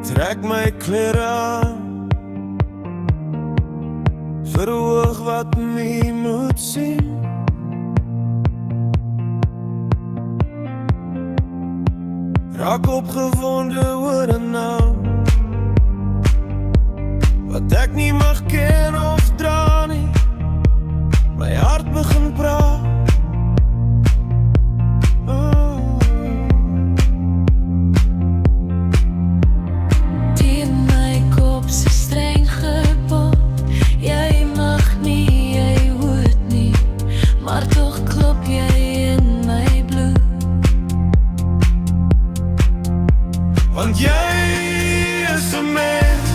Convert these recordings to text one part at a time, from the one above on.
Trek my klere aan, verhoog wat nie moet sien. Raak opgewonde oor 'n naam wat ek nie mag ken of dra nie. My hart begin praat. Want jy is 'n mens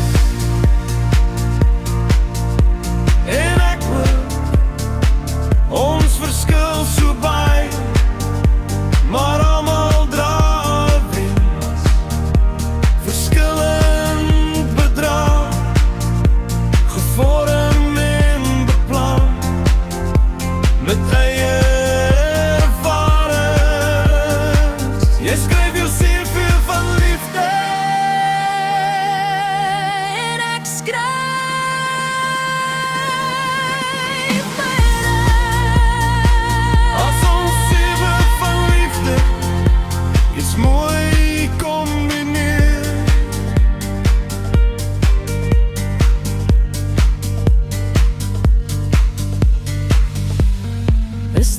en ek wil ons verskil so baie, maar almal dra 'n wens, verskillend bedrag, gevorm en beplan met eie ervarings. Jy skryf jou CV van liefde.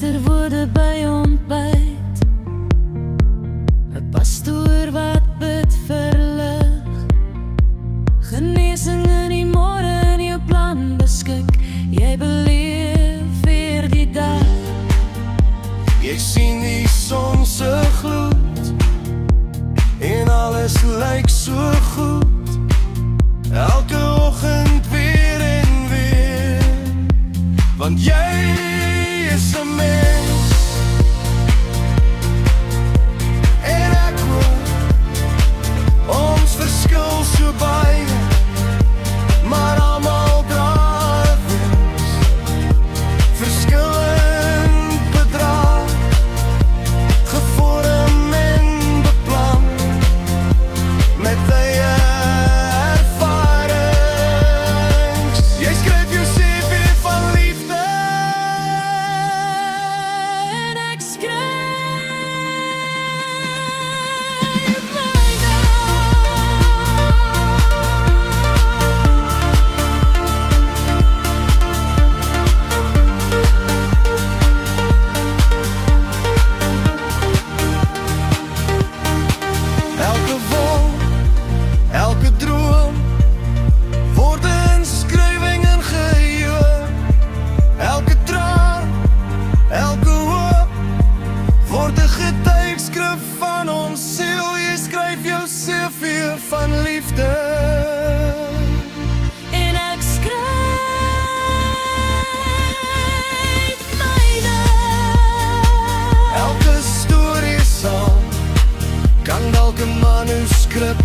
Er woorde by ontbyt, 'n pastoor wat bid vir lig, genesing in die môre in jou plan beskik. Jy beleef weer die dag. Jy sien die son se gloed en alles lyk so goed. Elke oggend weer en weer, want jy is 'n mens en ek wil ons verskil so baie, maar almal dra 'n wens, verskillend bedrag, gevorm en beplan met eie ervarings. Jy skryf jou CV van liefde. Elke droom word 'n inskrywing in geheue. Elke traan, elke hoop word 'n getuigskrif van ons siel. Jy skryf jou CV van liefde. En ek skryf myne. Elke storie saam kan dalk 'n manuskrip